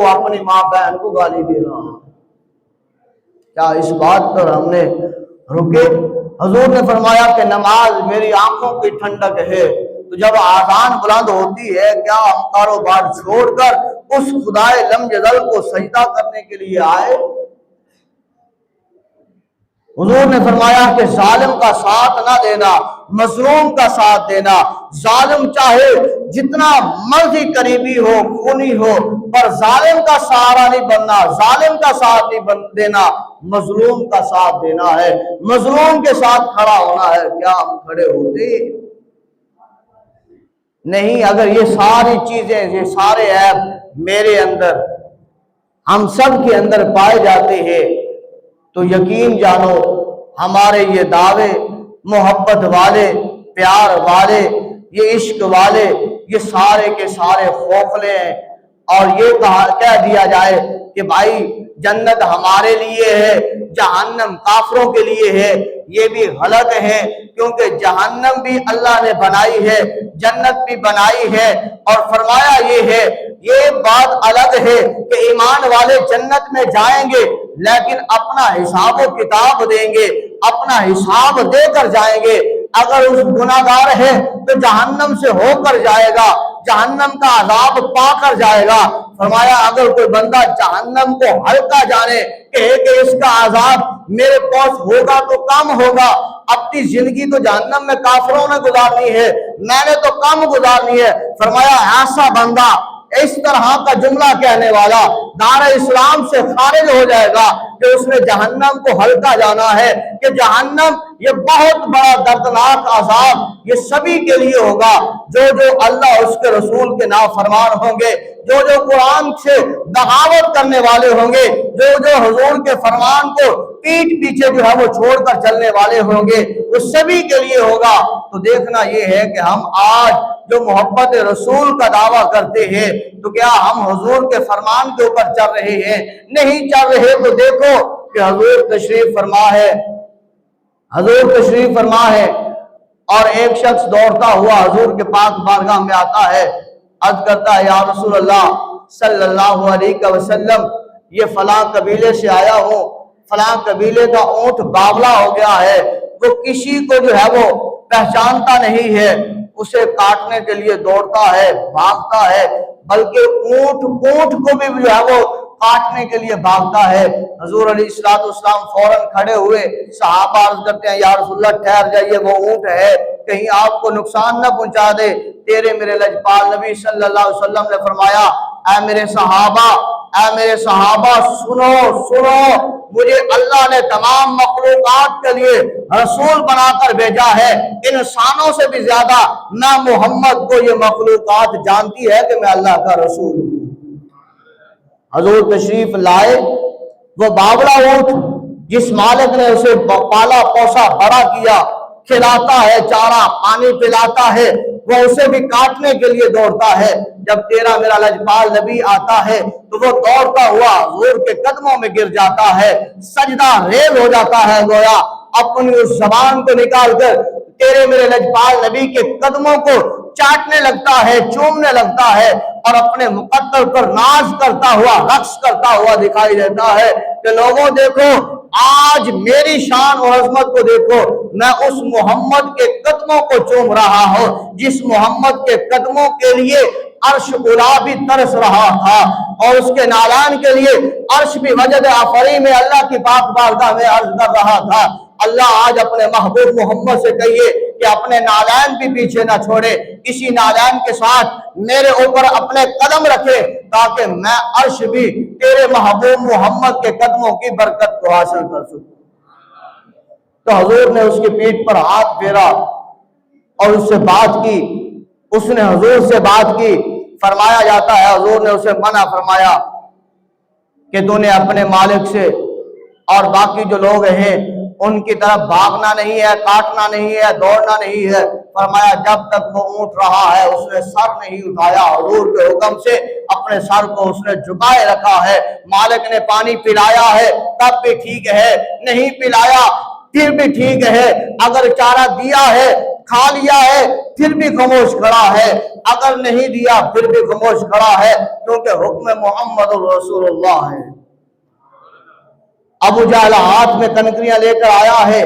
وہ اپنی ماں بہن کو گالی دے رہا ہے۔ کیا اس بات پر ہم نے رکے؟ حضور نے فرمایا کہ نماز میری آنکھوں کی ٹھنڈک ہے۔ تو جب آذان بلند ہوتی ہے کیا ہم کاروبار چھوڑ کر اس خدائے لم یزل کو سجدہ کرنے کے لیے آئے؟ حضور نے فرمایا کہ ظالم کا ساتھ نہ دینا، مظلوم کا ساتھ دینا۔ ظالم چاہے جتنا مرضی قریبی ہو، خونی ہو، پر ظالم کا سہارا نہیں بننا، ظالم کا ساتھ نہیں دینا، مظلوم کا ساتھ دینا ہے، مظلوم کے ساتھ کھڑا ہونا ہے۔ کیا ہم کھڑے ہوتے نہیں؟ اگر یہ ساری چیزیں، یہ سارے عیب میرے اندر، ہم سب کے اندر پائے جاتے ہیں تو یقین جانو ہمارے یہ دعوے محبت والے، پیار والے، یہ عشق والے، یہ سارے کے سارے خوفلے ہیں۔ اور یہ کہہ دیا جائے کہ بھائی جنت ہمارے لیے ہے، جہنم کافروں کے لیے ہے، یہ بھی غلط ہے، کیونکہ جہنم بھی اللہ نے بنائی ہے، جنت بھی بنائی ہے۔ اور فرمایا یہ ہے، یہ بات الگ ہے کہ ایمان والے جنت میں جائیں گے لیکن اپنا حساب و کتاب دیں گے، اپنا حساب دے کر جائیں گے۔ اگر اس گناہگار ہے تو جہنم سے ہو کر جائے گا، جہنم کا عذاب پا کر جائے گا۔ فرمایا اگر کوئی بندہ جہنم کو ہلکا جانے کہ اس کا عذاب میرے پاس ہوگا تو کم ہوگا، اپنی زندگی تو جہنم میں کافروں نے گزارنی ہے، میں نے تو کم گزارنی ہے، فرمایا ایسا بندہ، اس طرح کا جملہ کہنے والا دار اسلام سے خارج ہو جائے گا کہ اس نے جہنم کو ہلکا جانا ہے، کہ جہنم یہ بہت بڑا دردناک عذاب یہ سبھی کے لیے ہوگا جو اللہ اس کے رسول کے نافرمان ہوں گے، جو قرآن سے بغاوت کرنے والے ہوں گے، جو حضور کے فرمان کو پیٹ پیچھے جو ہے وہ چھوڑ کر چلنے والے ہوں گے، وہ سبھی کے لیے ہوگا۔ تو دیکھنا یہ ہے کہ ہم آج جو محبت رسول کا دعویٰ کرتے ہیں تو کیا ہم حضور کے فرمان کے اوپر چل رہے ہیں؟ نہیں چل رہے تو دیکھو کہ حضور تشریف فرما ہے، حضور تشریف فرما ہے، اور ایک شخص دوڑتا ہوا حضور کے پاک بارگاہ میں آتا ہے، عرض کرتا ہے یا رسول اللہ صلی اللہ علیہ وسلم، یہ فلاں قبیلے سے آیا ہوں، فلاں قبیلے کا اونٹ باولا ہو گیا ہے، وہ کسی کو جو ہے وہ پہچانتا نہیں ہے، اسے کاٹنے کے لیے دوڑتا ہے، بھاگتا ہے، بلکہ اونٹ کو بھی جو ہے وہ کاٹنے کے لیے بھاگتا ہے۔ حضور علیہ السلام فوراً کھڑے ہوئے، صحابہ عرض کرتے ہیں یا رسول اللہ ٹھہر جائیے، وہ اونٹ ہے کہیں آپ کو نقصان نہ پہنچا دے۔ تیرے میرے لجپال نبی صلی اللہ علیہ وسلم نے فرمایا اے میرے صحابہ سنو، مجھے اللہ نے تمام مخلوقات کے لیے رسول بنا کر بھیجا ہے، انسانوں سے بھی زیادہ میں محمد کو یہ مخلوقات جانتی ہے کہ میں اللہ کا رسول ہوں۔ حضور تشریف لائے، وہ باولا اونٹ جس مالک نے اسے پالا پوسا بڑا کیا، کھلاتا ہے چارہ پانی پلاتا ہے، وہ اسے بھی کاٹنے کے لیے دوڑتا ہے۔ جب تیرا میرا لجپال نبی آتا ہے تو وہ دوڑتا ہوا حضور کے قدموں میں گر جاتا ہے، سجدہ ریز ہو جاتا ہے، گویا اپنی اس زبان کو نکال کر تیرے میرے لجپال نبی کے قدموں کو چاٹنے لگتا ہے، چومنے لگتا ہے، اور اپنے مقدر پر ناز کرتا ہوا، رقص کرتا ہوا دکھائی دیتا ہے کہ لوگوں دیکھو آج میری شان و عظمت کو دیکھو، میں اس محمد کے قدموں کو چوم رہا ہوں جس محمد کے قدموں کے لیے عرش اولا بھی ترس رہا تھا، اور اس کے نالان کے لیے عرش بھی وجد آفری میں اللہ کی پاک بارگاہ میں عرض کر رہا تھا۔ اللہ آج اپنے محبوب محمد سے کہیے کہ اپنے نالان بھی پیچھے نہ چھوڑے، کسی نالان کے ساتھ میرے اوپر اپنے قدم رکھے تاکہ میں عرش بھی تیرے محبوب محمد کے قدموں کی برکت کو حاصل کر سکوں۔ تو حضور نے اس کی پیٹھ پر ہاتھ پھیرا اور اس سے بات کی، اس نے حضور سے بات کی۔ فرمایا جاتا ہے حضور نے اسے منع فرمایا کہ تو نے اپنے مالک سے اور باقی جو لوگ ہیں ان کی طرف بھاگنا نہیں ہے، کاٹنا نہیں ہے، دوڑنا نہیں ہے۔ فرمایا جب تک وہ اونٹ رہا ہے اس نے سر نہیں اٹھایا، حضور کے حکم سے اپنے سر کو اس نے جھکائے رکھا ہے۔ مالک نے پانی پلایا ہے تب بھی ٹھیک ہے، نہیں پلایا پھر بھی ٹھیک ہے، اگر چارہ دیا ہے کھا لیا ہے پھر بھی خاموش کھڑا ہے، اگر نہیں دیا پھر بھی خاموش کھڑا ہے، کیونکہ حکم محمد رسول اللہ ہے۔ ابو جہل ہاتھ میں کنکریاں لے کر آیا ہے،